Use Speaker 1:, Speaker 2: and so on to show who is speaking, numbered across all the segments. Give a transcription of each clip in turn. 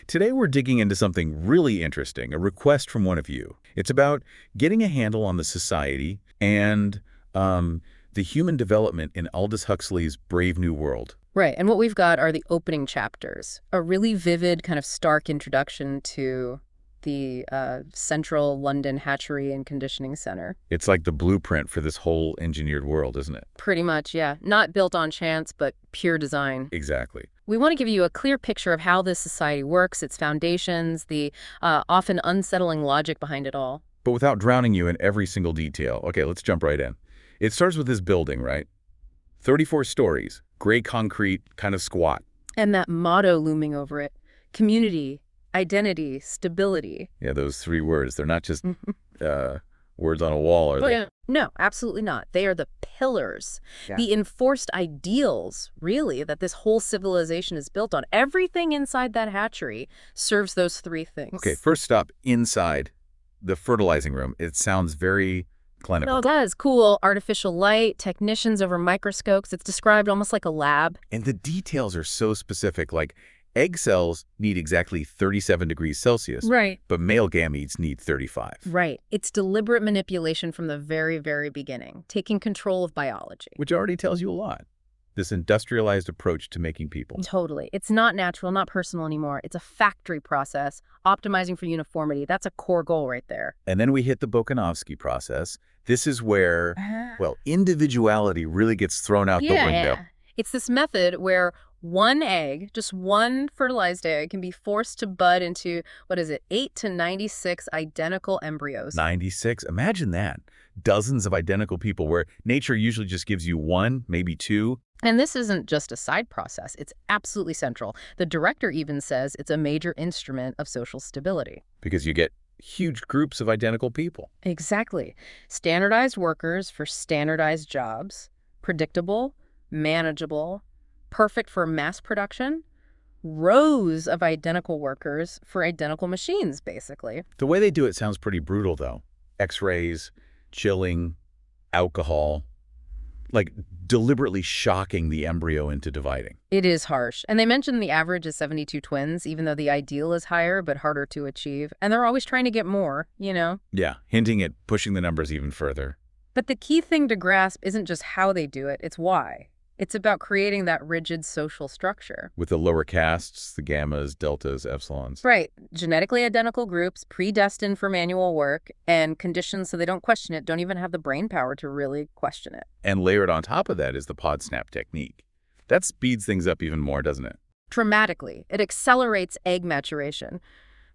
Speaker 1: Today we're digging into something really interesting, a request from one of you. It's about getting a handle on the society and the human development in Aldous Huxley's Brave New World.
Speaker 2: Right, and what we've got are the opening chapters, a really vivid, kind of stark introduction to the central London hatchery and conditioning center.
Speaker 1: It's like the blueprint for this whole engineered world, isn't it?
Speaker 2: Pretty much, yeah. Not built on chance, but pure design.
Speaker 1: Exactly.
Speaker 2: We want to give you a clear picture of how this society works, its foundations, the often unsettling logic behind it all.
Speaker 1: But without drowning you in every single detail. Okay, let's jump right in. It starts with this building, right? 34 stories, gray concrete, kind of squat.
Speaker 2: And that motto looming over it: community, identity, stability.
Speaker 1: Yeah, those three words. They're not just words on a wall, are they?
Speaker 2: Yeah. No, absolutely not. They are the pillars,
Speaker 1: Yeah.
Speaker 2: the enforced ideals, really, that this whole civilization is built on. Everything inside that hatchery serves those three things.
Speaker 1: Okay, first stop, inside the fertilizing room. It sounds very clinical.
Speaker 2: No, it does. Cool. Artificial light, technicians over microscopes. It's described almost like a lab.
Speaker 1: And the details are so specific, like egg cells need exactly 37 degrees Celsius,
Speaker 2: Right.
Speaker 1: but male gametes need 35.
Speaker 2: Right. It's deliberate manipulation from the very, very beginning, taking control of biology.
Speaker 1: Which already tells you a lot. This industrialized approach to making people.
Speaker 2: Totally. It's not natural, not personal anymore. It's a factory process, optimizing for uniformity. That's a core goal right there.
Speaker 1: And then we hit the Bokanova process. This is where, well, individuality really gets thrown out the window.
Speaker 2: It's this method where one egg, just one fertilized egg, can be forced to bud into, 8 to 96 identical embryos.
Speaker 1: 96? Imagine that. Dozens of identical people where nature usually just gives you one, maybe two.
Speaker 2: And this isn't just a side process. It's absolutely central. The director even says it's a major instrument of social stability.
Speaker 1: Because you get huge groups of identical people.
Speaker 2: Exactly. Standardized workers for standardized jobs, predictable, manageable, perfect for mass production, rows of identical workers for identical machines, basically.
Speaker 1: The way they do it sounds pretty brutal, though. X-rays, chilling, alcohol, like deliberately shocking the embryo into dividing.
Speaker 2: It is harsh. And they mention the average is 72 twins, even though the ideal is higher but harder to achieve. And they're always trying to get more, you know?
Speaker 1: Yeah, hinting at pushing the numbers even further.
Speaker 2: But the key thing to grasp isn't just how they do it, it's why. It's about creating that rigid social structure.
Speaker 1: With the lower castes, the gammas, deltas, epsilons.
Speaker 2: Right. Genetically identical groups, predestined for manual work, and conditioned so they don't question it, don't even have the brain power to really question it.
Speaker 1: And layered on top of that is the pod snap technique. That speeds things up even more, doesn't it?
Speaker 2: Dramatically. It accelerates egg maturation.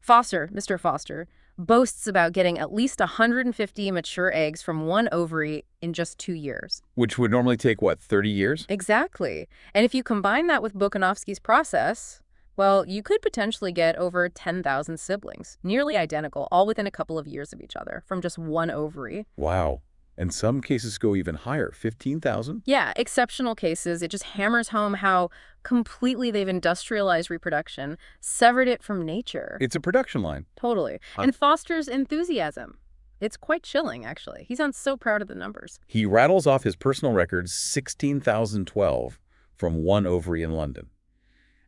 Speaker 2: Mr. Foster, boasts about getting at least 150 mature eggs from one ovary in just 2 years.
Speaker 1: Which would normally take, what, 30 years?
Speaker 2: Exactly. And if you combine that with Bokanovsky's process, well, you could potentially get over 10,000 siblings, nearly identical, all within a couple of years of each other, from just one ovary.
Speaker 1: Wow. And some cases go even higher, 15,000?
Speaker 2: Yeah, exceptional cases. It just hammers home how completely they've industrialized reproduction, severed it from nature.
Speaker 1: It's a production line.
Speaker 2: Totally. And Foster's enthusiasm. It's quite chilling, actually. He sounds so proud of the numbers.
Speaker 1: He rattles off his personal records, 16,012 from one ovary in London.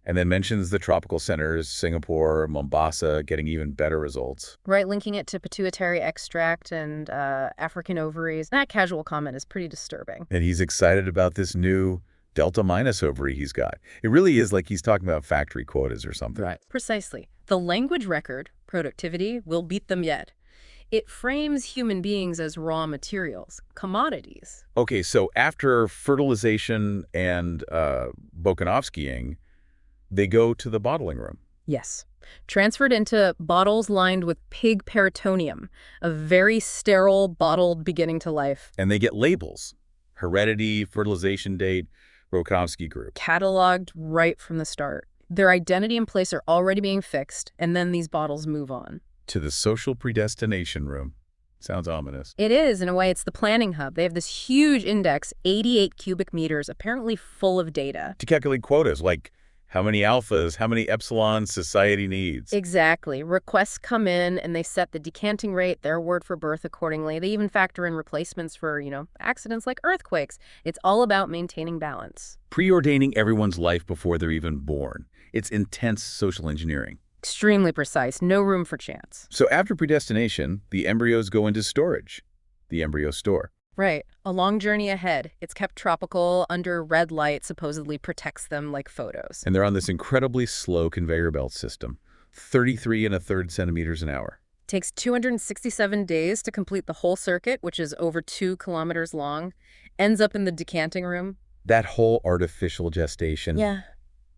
Speaker 1: And then mentions the tropical centers, Singapore, Mombasa, getting even better results.
Speaker 2: Right, linking it to pituitary extract and African ovaries. That casual comment is pretty disturbing.
Speaker 1: And he's excited about this new delta minus ovary he's got. It really is like he's talking about factory quotas or something.
Speaker 2: Right. Precisely. The language record, productivity, will beat them yet. It frames human beings as raw materials, commodities.
Speaker 1: Okay, so after fertilization and Bokanovskying, they go to the bottling room.
Speaker 2: Yes. Transferred into bottles lined with pig peritoneum, a very sterile, bottled beginning to life.
Speaker 1: And they get labels. Heredity, fertilization date, Bokanovsky group.
Speaker 2: Cataloged right from the start. Their identity and place are already being fixed, and then these bottles move on.
Speaker 1: To the social predestination room. Sounds ominous.
Speaker 2: It is. In a way, it's the planning hub. They have this huge index, 88 cubic meters, apparently full of data.
Speaker 1: To calculate quotas, like how many alphas, how many epsilons society needs.
Speaker 2: Exactly. Requests come in and they set the decanting rate, their word for birth accordingly. They even factor in replacements for, accidents like earthquakes. It's all about maintaining balance.
Speaker 1: Preordaining everyone's life before they're even born. It's intense social engineering.
Speaker 2: Extremely precise, no room for chance.
Speaker 1: So after predestination, the embryos go into storage, the embryo store.
Speaker 2: Right. A long journey ahead. It's kept tropical, under red light, supposedly protects them like photos.
Speaker 1: And they're on this incredibly slow conveyor belt system, 33 and a third centimeters an hour.
Speaker 2: Takes 267 days to complete the whole circuit, which is over 2 kilometers long. Ends up in the decanting room.
Speaker 1: That whole artificial gestation,
Speaker 2: Yeah.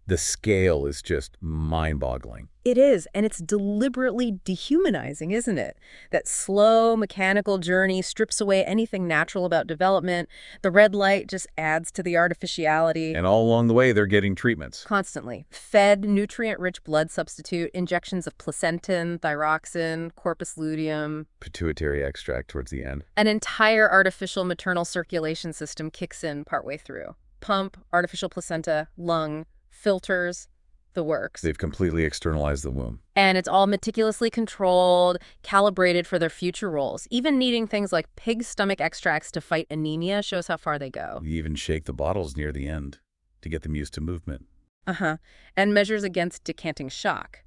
Speaker 1: the scale is just mind-boggling.
Speaker 2: It is, and it's deliberately dehumanizing, isn't it? That slow, mechanical journey strips away anything natural about development. The red light just adds to the artificiality.
Speaker 1: And all along the way, they're getting treatments.
Speaker 2: Constantly. Fed, nutrient-rich blood substitute, injections of placentin, thyroxine, corpus luteum.
Speaker 1: Pituitary extract towards the end.
Speaker 2: An entire artificial maternal circulation system kicks in partway through. Pump, artificial placenta, lung, filters, the works.
Speaker 1: They've completely externalized the womb.
Speaker 2: And it's all meticulously controlled, calibrated for their future roles. Even needing things like pig stomach extracts to fight anemia shows how far they go.
Speaker 1: You even shake the bottles near the end to get them used to movement.
Speaker 2: And measures against decanting shock.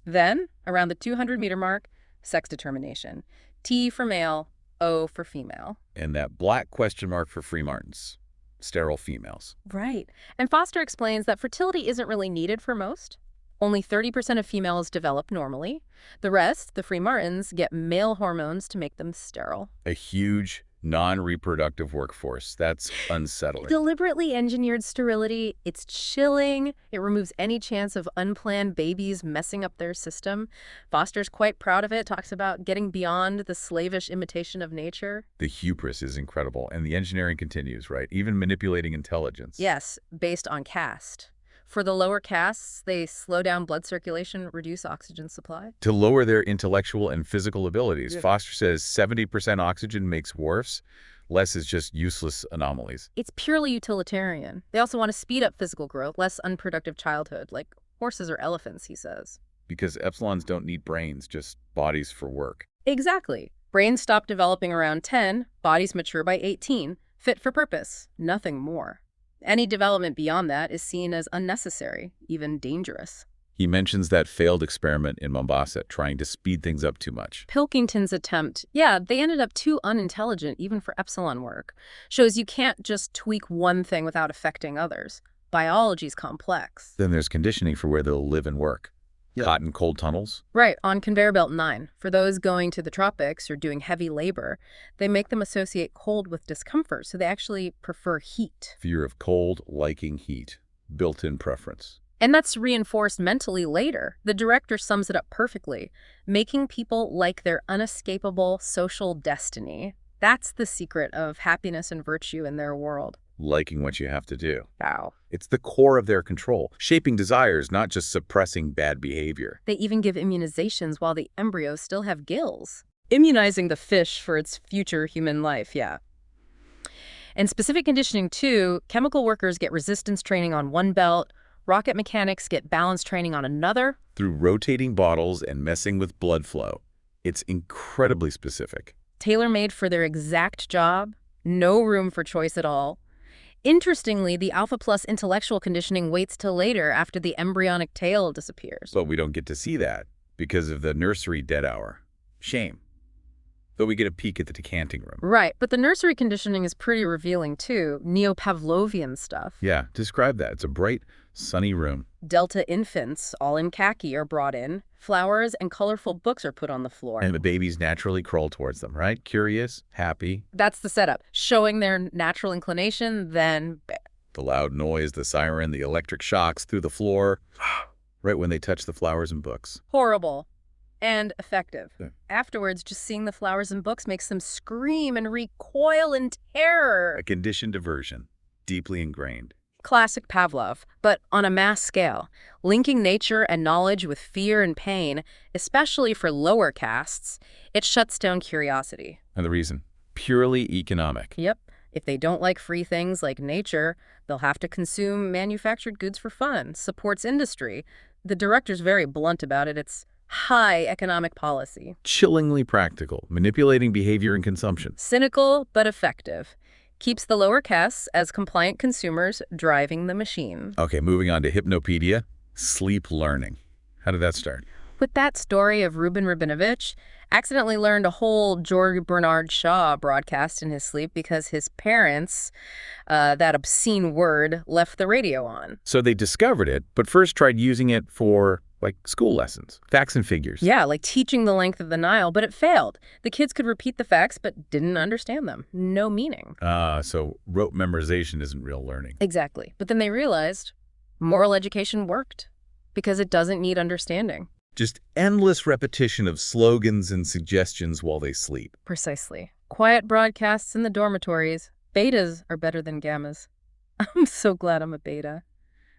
Speaker 2: Then, around the 200-meter mark, sex determination. T for male, O for female.
Speaker 1: And that black question mark for free martins. Sterile females.
Speaker 2: Right. And Foster explains that fertility isn't really needed for most. Only 30% of females develop normally. The rest, the free martins, get male hormones to make them sterile.
Speaker 1: A huge, non-reproductive workforce. That's unsettling.
Speaker 2: Deliberately engineered sterility, it's chilling. It removes any chance of unplanned babies messing up their system. Foster's quite proud of it, talks about getting beyond the slavish imitation of nature.
Speaker 1: The hubris is incredible, and the engineering continues, right? Even manipulating intelligence.
Speaker 2: Yes, based on caste. For the lower castes, they slow down blood circulation, reduce oxygen supply.
Speaker 1: To lower their intellectual and physical abilities.
Speaker 2: Yeah.
Speaker 1: Foster says 70% oxygen makes dwarfs. Less is just useless anomalies.
Speaker 2: It's purely utilitarian. They also want to speed up physical growth, less unproductive childhood, like horses or elephants, he says.
Speaker 1: Because epsilons don't need brains, just bodies for work.
Speaker 2: Exactly. Brains stop developing around 10, bodies mature by 18, fit for purpose, nothing more. Any development beyond that is seen as unnecessary, even dangerous.
Speaker 1: He mentions that failed experiment in Mombasa, trying to speed things up too much.
Speaker 2: Pilkington's attempt, yeah, they ended up too unintelligent even for epsilon work. Shows you can't just tweak one thing without affecting others. Biology's complex.
Speaker 1: Then there's conditioning for where they'll live and work.
Speaker 3: Yeah.
Speaker 1: Hot and cold tunnels.
Speaker 2: Right, on Conveyor Belt 9. For those going to the tropics or doing heavy labor, they make them associate cold with discomfort, so they actually prefer heat.
Speaker 1: Fear of cold, liking heat. Built-in preference.
Speaker 2: And that's reinforced mentally later. The director sums it up perfectly, making people like their unescapable social destiny. That's the secret of happiness and virtue in their world.
Speaker 1: Liking what you have to do.
Speaker 2: Wow.
Speaker 1: It's the core of their control, shaping desires, not just suppressing bad behavior.
Speaker 2: They even give immunizations while the embryos still have gills. Immunizing the fish for its future human life, yeah. And specific conditioning, too. Chemical workers get resistance training on one belt. Rocket mechanics get balance training on another.
Speaker 1: Through rotating bottles and messing with blood flow. It's incredibly specific.
Speaker 2: Tailor-made for their exact job. No room for choice at all. Interestingly, the Alpha Plus intellectual conditioning waits till later after the embryonic tail disappears.
Speaker 1: But we don't get to see that because of the nursery dead hour. Shame. Though we get a peek at the decanting room.
Speaker 2: Right, but the nursery conditioning is pretty revealing too. Neo-Pavlovian stuff.
Speaker 1: Yeah, describe that. It's a bright, sunny room.
Speaker 2: Delta infants, all in khaki, are brought in. Flowers and colorful books are put on the floor.
Speaker 1: And the babies naturally crawl towards them, right? Curious, happy.
Speaker 2: That's the setup. Showing their natural inclination, then...
Speaker 1: The loud noise, the siren, the electric shocks through the floor. Right when they touch the flowers and books.
Speaker 2: Horrible. And effective.
Speaker 1: Yeah.
Speaker 2: Afterwards, just seeing the flowers and books makes them scream and recoil in terror.
Speaker 1: A conditioned aversion, deeply ingrained.
Speaker 2: Classic Pavlov, but on a mass scale, linking nature and knowledge with fear and pain, especially for lower castes, it shuts down curiosity.
Speaker 1: And the reason? Purely economic.
Speaker 2: Yep. If they don't like free things like nature, they'll have to consume manufactured goods for fun. Supports industry. The director's very blunt about it. It's high economic policy.
Speaker 1: Chillingly practical, manipulating behavior and consumption.
Speaker 2: Cynical, but effective. Keeps the lower castes as compliant consumers driving the machine.
Speaker 1: Okay, moving on to Hypnopedia, sleep learning. How did that start?
Speaker 2: With that story of Rubin Rabinovich, accidentally learned a whole George Bernard Shaw broadcast in his sleep because his parents, that obscene word, left the radio on.
Speaker 1: So they discovered it, but first tried using it for, like, school lessons, facts and figures.
Speaker 2: Yeah, like teaching the length of the Nile, but it failed. The kids could repeat the facts, but didn't understand them. No meaning.
Speaker 1: So rote memorization isn't real learning.
Speaker 2: Exactly. But then they realized moral education worked because it doesn't need understanding.
Speaker 1: Just endless repetition of slogans and suggestions while they sleep.
Speaker 2: Precisely. Quiet broadcasts in the dormitories. Betas are better than gammas. I'm so glad I'm a beta.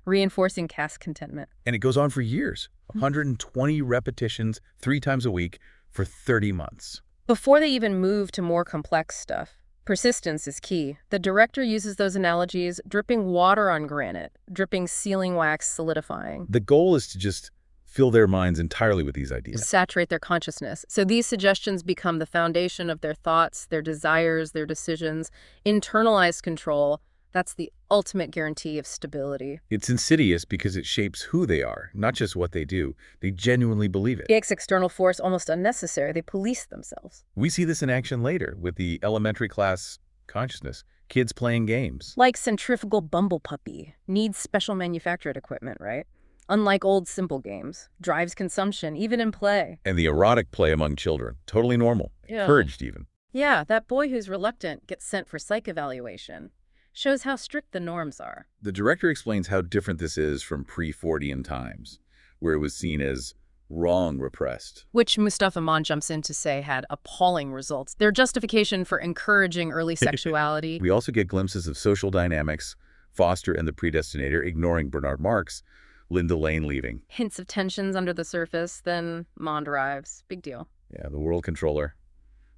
Speaker 2: Reinforcing caste contentment.
Speaker 1: And it goes on for years. 120 repetitions 3 times a week for 30 months.
Speaker 2: Before they even move to more complex stuff, persistence is key. The director uses those analogies, dripping water on granite, dripping sealing wax solidifying.
Speaker 1: The goal is to just fill their minds entirely with these ideas.
Speaker 2: Saturate their consciousness. So these suggestions become the foundation of their thoughts, their desires, their decisions. Internalized control, that's the ultimate guarantee of stability.
Speaker 1: It's insidious because it shapes who they are, not just what they do. They genuinely believe it.
Speaker 2: It makes external force almost unnecessary. They police themselves.
Speaker 1: We see this in action later with the elementary class consciousness. Kids playing games.
Speaker 2: Like centrifugal bumble puppy. Needs special manufactured equipment, right? Unlike old simple games. Drives consumption, even in play.
Speaker 1: And the erotic play among children. Totally normal.
Speaker 2: Yeah.
Speaker 1: Encouraged even.
Speaker 2: Yeah, that boy who's reluctant gets sent for psych evaluation. Shows how strict the norms are.
Speaker 1: The director explains how different this is from pre-Fordian times, where it was seen as wrong repressed.
Speaker 2: Which Mustafa Mann jumps in to say had appalling results. Their justification for encouraging early sexuality.
Speaker 1: We also get glimpses of social dynamics, Foster and the predestinator ignoring Bernard Marx, Linda Lane leaving.
Speaker 2: Hints of tensions under the surface, then Mond arrives. Big deal.
Speaker 1: Yeah, the world controller.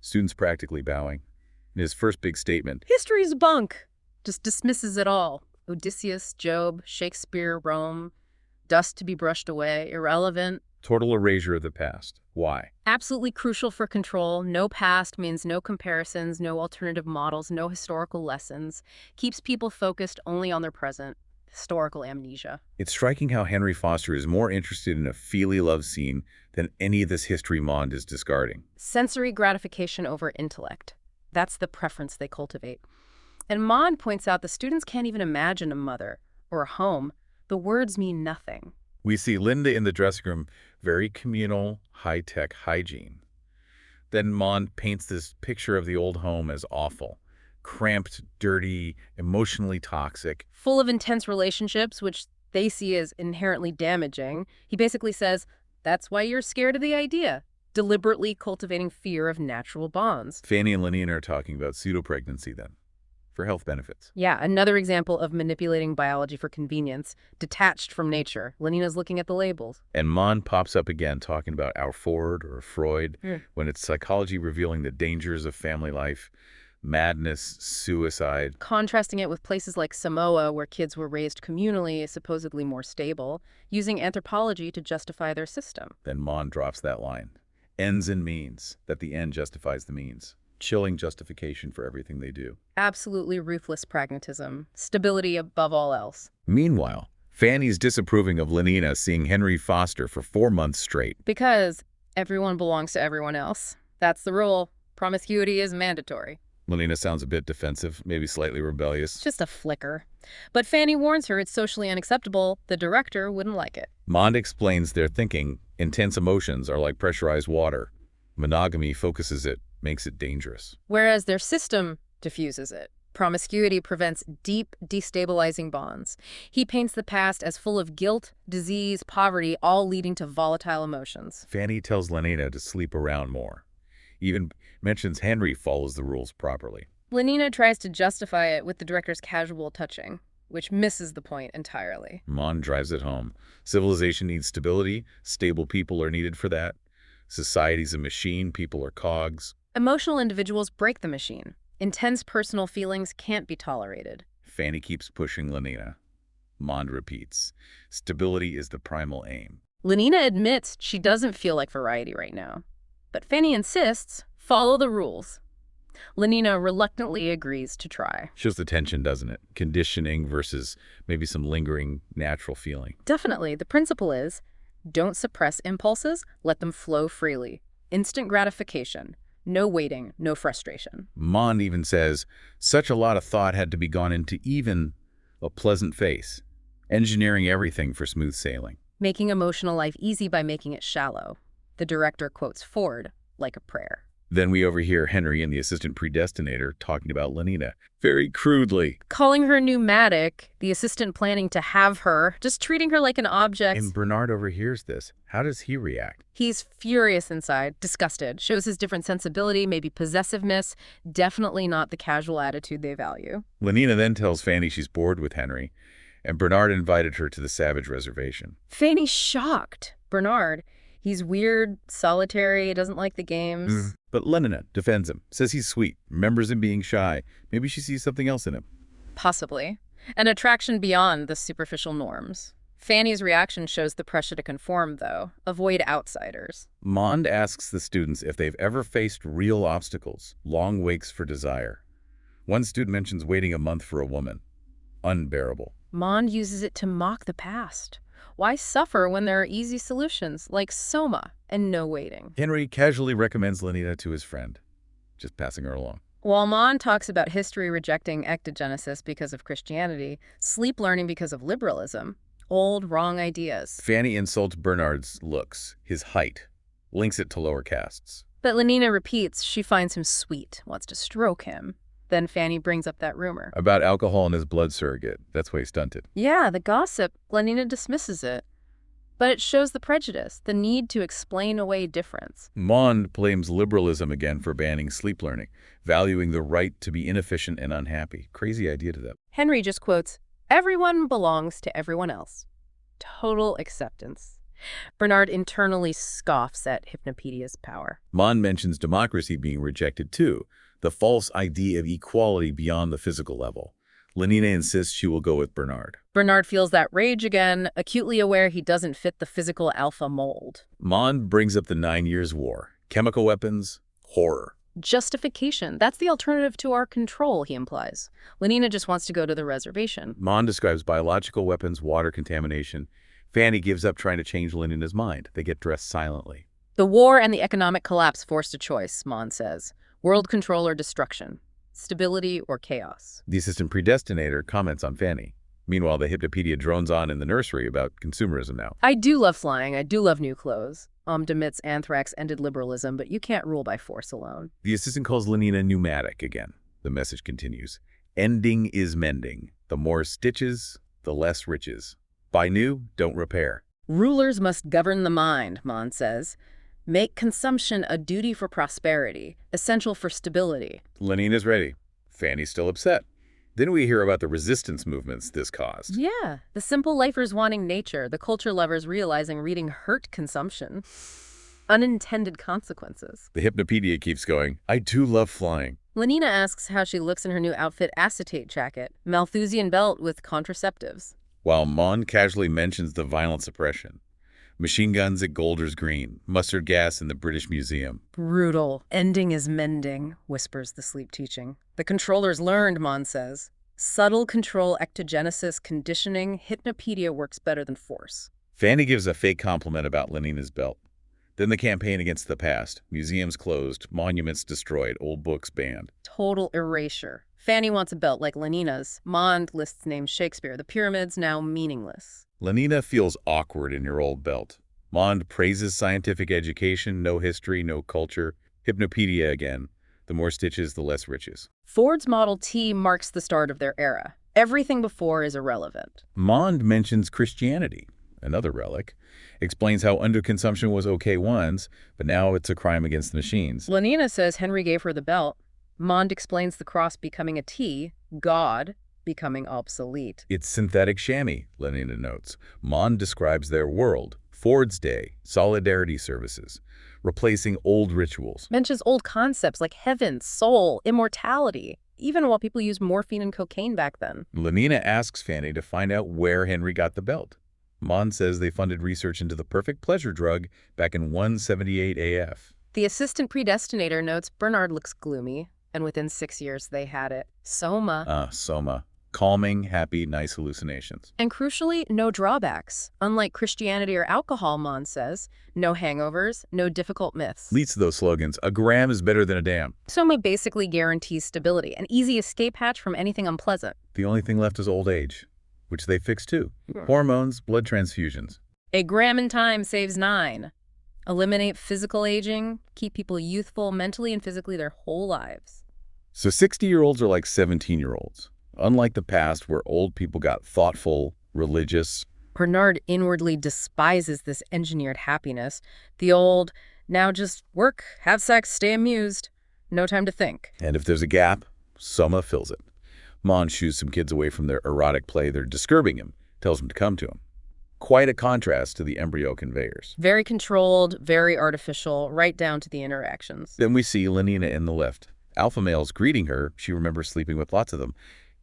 Speaker 1: Students practically bowing. In his first big statement,
Speaker 2: History's bunk. Just dismisses it all. Odysseus, Job, Shakespeare, Rome. Dust to be brushed away. Irrelevant.
Speaker 1: total erasure of the past. Why?
Speaker 2: Absolutely crucial for control. No past means no comparisons, no alternative models, no historical lessons. Keeps people focused only on their present. Historical amnesia.
Speaker 1: It's striking how Henry Foster is more interested in a feely love scene than any of this history Mond is discarding.
Speaker 2: Sensory gratification over intellect. That's the preference they cultivate. And Mond points out the students can't even imagine a mother or a home. The words mean nothing.
Speaker 1: We see Linda in the dressing room, very communal, high-tech hygiene. Then Mond paints this picture of the old home as awful. Cramped, dirty, emotionally toxic.
Speaker 2: Full of intense relationships, which they see as inherently damaging. He basically says, that's why you're scared of the idea. Deliberately cultivating fear of natural bonds.
Speaker 1: Fanny and Lenina are talking about pseudo-pregnancy then, for health benefits.
Speaker 2: Yeah, another example of manipulating biology for convenience, detached from nature. Lenina's looking at the labels.
Speaker 1: And Mond pops up again talking about our Ford or Freud, when it's psychology revealing the dangers of family life, madness, suicide.
Speaker 2: Contrasting it with places like Samoa, where kids were raised communally, supposedly more stable, using anthropology to justify their system.
Speaker 1: Then Mond drops that line. Ends and means, that the end justifies the means. Chilling justification for everything they do.
Speaker 2: Absolutely ruthless pragmatism. Stability above all else.
Speaker 1: Meanwhile, Fanny's disapproving of Lenina seeing Henry Foster for 4 months straight.
Speaker 2: Because everyone belongs to everyone else. That's the rule. Promiscuity is mandatory.
Speaker 1: Lenina sounds a bit defensive, maybe slightly rebellious.
Speaker 2: Just a flicker. But Fanny warns her it's socially unacceptable. The director wouldn't like it.
Speaker 1: Mond explains their thinking. Intense emotions are like pressurized water. Monogamy focuses it, makes it dangerous.
Speaker 2: Whereas their system diffuses it. Promiscuity prevents deep, destabilizing bonds. He paints the past as full of guilt, disease, poverty, all leading to volatile emotions.
Speaker 1: Fanny tells Lenina to sleep around more. Even mentions Henry follows the rules properly.
Speaker 2: Lenina tries to justify it with the director's casual touching, which misses the point entirely.
Speaker 1: Mond drives it home. Civilization needs stability. Stable people are needed for that. Society's a machine. People are cogs.
Speaker 2: Emotional individuals break the machine. Intense personal feelings can't be tolerated.
Speaker 1: Fanny keeps pushing Lenina. Mond repeats. Stability is the primal aim.
Speaker 2: Lenina admits she doesn't feel like variety right now. But Fanny insists, follow the rules. Lenina reluctantly agrees to try.
Speaker 1: Shows the tension, doesn't it? Conditioning versus maybe some lingering natural feeling.
Speaker 2: Definitely. The principle is, Don't suppress impulses, let them flow freely. Instant gratification. No waiting, no frustration.
Speaker 1: Mond even says, such a lot of thought had to be gone into even a pleasant face, engineering everything for smooth sailing.
Speaker 2: Making emotional life easy by making it shallow. The director quotes Ford like a prayer.
Speaker 1: Then we overhear Henry and the assistant predestinator talking about Lenina, very crudely.
Speaker 2: Calling her pneumatic, the assistant planning to have her, just treating her like an object.
Speaker 1: And Bernard overhears this. How does he react?
Speaker 2: He's furious inside, disgusted, shows his different sensibility, maybe possessiveness, definitely not the casual attitude they value.
Speaker 1: Lenina then tells Fanny she's bored with Henry, and Bernard invited her to the Savage Reservation.
Speaker 2: Fanny's shocked. Bernard, he's weird, solitary, doesn't like the games.
Speaker 1: But Lenina defends him, says he's sweet, remembers him being shy. Maybe she sees something else in him.
Speaker 2: Possibly. An attraction beyond the superficial norms. Fanny's reaction shows the pressure to conform, though. Avoid outsiders.
Speaker 1: Mond asks the students if they've ever faced real obstacles, long waits for desire. One student mentions waiting a month for a woman. Unbearable.
Speaker 2: Mond uses it to mock the past. Why suffer when there are easy solutions, like Soma, and no waiting?
Speaker 1: Henry casually recommends Lenina to his friend, just passing her along.
Speaker 2: While Mond talks about history rejecting ectogenesis because of Christianity, sleep learning because of liberalism, old, wrong ideas.
Speaker 1: Fanny insults Bernard's looks, his height, links it to lower castes.
Speaker 2: But Lenina repeats she finds him sweet, wants to stroke him. Then Fanny brings up that rumor.
Speaker 1: About alcohol and his blood surrogate. That's why he stunted.
Speaker 2: Yeah, the gossip. Lenina dismisses it. But it shows the prejudice, the need to explain away difference.
Speaker 1: Mond blames liberalism again for banning sleep learning, valuing the right to be inefficient and unhappy. Crazy idea to them.
Speaker 2: Henry just quotes, "Everyone belongs to everyone else." Total acceptance. Bernard internally scoffs at Hypnopedia's power.
Speaker 1: Mond mentions democracy being rejected too, the false idea of equality beyond the physical level. Lenina insists she will go with Bernard.
Speaker 2: Bernard feels that rage again, acutely aware he doesn't fit the physical alpha mold.
Speaker 1: Mond brings up the 9 Years' War. Chemical weapons, horror.
Speaker 2: Justification. That's the alternative to our control, he implies. Lenina just wants to go to the reservation.
Speaker 1: Mond describes biological weapons, water contamination. Fanny gives up trying to change Lenina's mind. They get dressed silently.
Speaker 2: The war and the economic collapse forced a choice, Mond says. World control or destruction. Stability or chaos.
Speaker 1: The assistant predestinator comments on Fanny. Meanwhile, the Hypnopedia drones on in the nursery about consumerism now.
Speaker 2: I do love flying. I do love new clothes. Admits anthrax ended liberalism, but you can't rule by force alone.
Speaker 1: The assistant calls Lenina pneumatic again. The message continues. Ending is mending. The more stitches, the less riches. Buy new, don't repair.
Speaker 2: Rulers must govern the mind, Mond says. Make consumption a duty for prosperity, essential for stability.
Speaker 1: Lenina's ready. Fanny's still upset. Then we hear about the resistance movements this caused.
Speaker 2: Yeah, the simple lifers wanting nature, the culture lovers realizing reading hurt consumption. Unintended consequences.
Speaker 1: The Hypnopedia keeps going, I do love flying.
Speaker 2: Lenina asks how she looks in her new outfit acetate jacket, Malthusian belt with contraceptives.
Speaker 1: While Mond casually mentions the violent suppression. Machine guns at Golders Green, mustard gas in the British Museum.
Speaker 2: Brutal. Ending is mending, whispers the sleep teaching. The controllers learned, Mond says. Subtle control, ectogenesis, conditioning, Hypnopedia works better than force.
Speaker 1: Fanny gives a fake compliment about Lenina's belt. Then the campaign against the past. Museums closed, monuments destroyed, old books banned.
Speaker 2: Total erasure. Fanny wants a belt like Lenina's. Mond lists names Shakespeare. The pyramids now meaningless.
Speaker 1: Lenina feels awkward in your old belt. Mond praises scientific education, no history, no culture. Hypnopedia again. The more stitches, the less riches.
Speaker 2: Ford's Model T marks the start of their era. Everything before is irrelevant.
Speaker 1: Mond mentions Christianity, another relic, explains how underconsumption was okay once, but now it's a crime against the machines.
Speaker 2: Lenina says Henry gave her the belt. Mond explains the cross becoming a T, God becoming obsolete.
Speaker 1: It's synthetic chamois, Lenina notes. Mond describes their world, Ford's Day, solidarity services, replacing old rituals.
Speaker 2: Mentions old concepts like heaven, soul, immortality, even while people used morphine and cocaine back then.
Speaker 1: Lenina asks Fanny to find out where Henry got the belt. Mond says they funded research into the perfect pleasure drug back in 178 AF.
Speaker 2: The assistant predestinator notes Bernard looks gloomy, and within 6 years they had it. Soma.
Speaker 1: Soma. Calming, happy, nice hallucinations.
Speaker 2: And crucially, no drawbacks. Unlike Christianity or alcohol, Mon says, no hangovers, no difficult myths.
Speaker 1: Leads to those slogans, a gram is better than a dam.
Speaker 2: Soma basically guarantees stability, an easy escape hatch from anything unpleasant.
Speaker 1: The only thing left is old age, which they fix too. Hormones, blood transfusions.
Speaker 2: A gram in time saves 9. Eliminate physical aging, keep people youthful mentally and physically their whole lives.
Speaker 1: So 60-year-olds are like 17-year-olds. Unlike the past where old people got thoughtful, religious.
Speaker 2: Bernard inwardly despises this engineered happiness. The old, now just work, have sex, stay amused. No time to think.
Speaker 1: And if there's a gap, Soma fills it. Mon shoos some kids away from their erotic play. They're disturbing him, tells them to come to him. Quite a contrast to the embryo conveyors.
Speaker 2: Very controlled, very artificial, right down to the interactions.
Speaker 1: Then we see Lenina in the lift. Alpha males greeting her. She remembers sleeping with lots of them.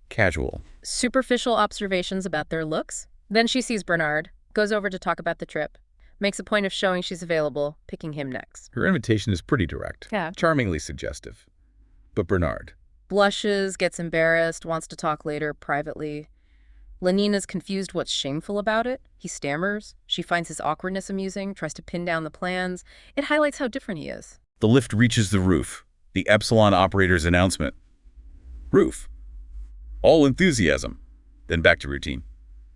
Speaker 1: Casual.
Speaker 2: Superficial observations about their looks. Then she sees Bernard, goes over to talk about the trip, makes a point of showing she's available, picking him next.
Speaker 1: Her invitation is pretty direct.
Speaker 2: Yeah.
Speaker 1: Charmingly suggestive. But Bernard.
Speaker 2: Blushes, gets embarrassed, wants to talk later, privately. Lenina's confused what's shameful about it. He stammers. She finds his awkwardness amusing, tries to pin down the plans. It highlights how different he is.
Speaker 1: The lift reaches the roof. The Epsilon operator's announcement. Roof. All enthusiasm. Then back to routine.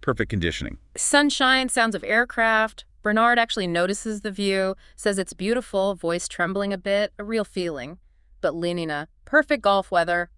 Speaker 1: Perfect conditioning.
Speaker 2: Sunshine, sounds of aircraft. Bernard actually notices the view, says it's beautiful, voice trembling a bit, a real feeling. But Lenina, perfect golf weather,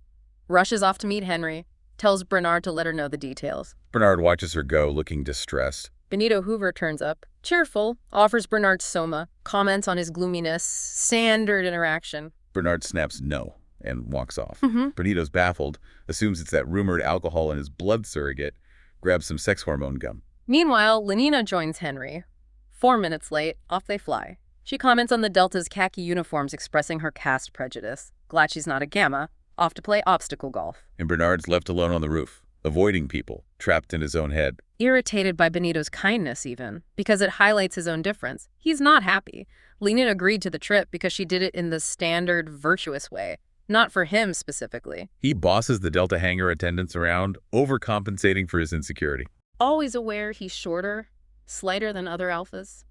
Speaker 2: rushes off to meet Henry, tells Bernard to let her know the details.
Speaker 1: Bernard watches her go, looking distressed.
Speaker 2: Benito Hoover turns up, cheerful, offers Bernard Soma, comments on his gloominess, standard interaction.
Speaker 1: Bernard snaps no and walks off.
Speaker 2: Mm-hmm.
Speaker 1: Benito's baffled, assumes it's that rumored alcohol in his blood surrogate, grabs some sex hormone gum.
Speaker 2: Meanwhile, Lenina joins Henry. 4 minutes late, off they fly. She comments on the Delta's khaki uniforms, expressing her caste prejudice. Glad she's not a Gamma. Off to play obstacle golf.
Speaker 1: And Bernard's left alone on the roof, avoiding people, trapped in his own head.
Speaker 2: Irritated by Benito's kindness even, because it highlights his own difference. He's not happy. Lenina agreed to the trip because she did it in the standard, virtuous way. Not for him specifically.
Speaker 1: He bosses the Delta hangar attendants around, overcompensating for his insecurity.
Speaker 2: Always aware he's shorter, slighter than other alphas.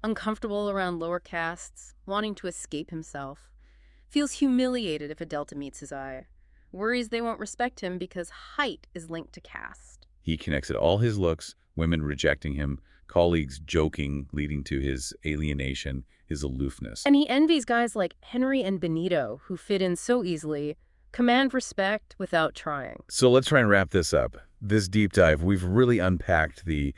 Speaker 2: Uncomfortable around lower castes, wanting to escape himself. Feels humiliated if a Delta meets his eye. Worries they won't respect him because height is linked to caste.
Speaker 1: He connects it all his looks, women rejecting him, colleagues joking, leading to his alienation, his aloofness.
Speaker 2: And he envies guys like Henry and Benito, who fit in so easily, command respect without trying.
Speaker 1: So let's try and wrap this up. This deep dive, we've really unpacked the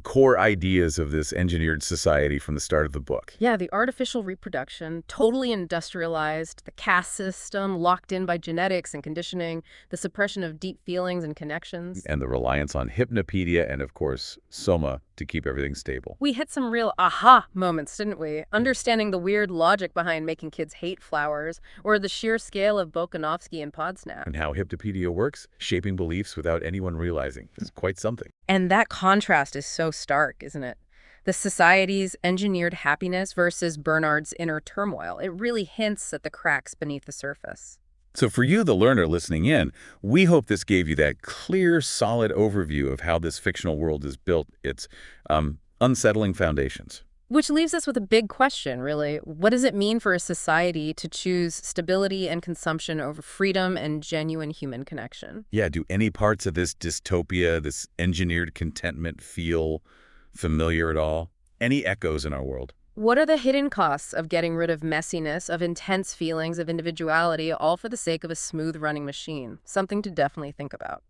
Speaker 1: core ideas of this engineered society from the start of the book.
Speaker 2: Yeah, the artificial reproduction, totally industrialized, the caste system locked in by genetics and conditioning, the suppression of deep feelings and connections.
Speaker 1: And the reliance on hypnopedia and, of course, Soma to keep everything stable.
Speaker 2: We hit some real aha moments, didn't we? Understanding the weird logic behind making kids hate flowers, or the sheer scale of Bokanovsky and Podsnap.
Speaker 1: And how hypnopedia works, shaping beliefs without anyone realizing. It's quite something.
Speaker 2: And that contrast is so stark, isn't it? The society's engineered happiness versus Bernard's inner turmoil. It really hints at the cracks beneath the surface.
Speaker 1: So for you, the learner listening in, we hope this gave you that clear, solid overview of how this fictional world is built, its unsettling foundations.
Speaker 2: Which leaves us with a big question, really. What does it mean for a society to choose stability and consumption over freedom and genuine human connection?
Speaker 1: Yeah, do any parts of this dystopia, this engineered contentment feel familiar at all? Any echoes in our world?
Speaker 2: What are the hidden costs of getting rid of messiness, of intense feelings, of individuality, all for the sake of a smooth-running machine? Something to definitely think about.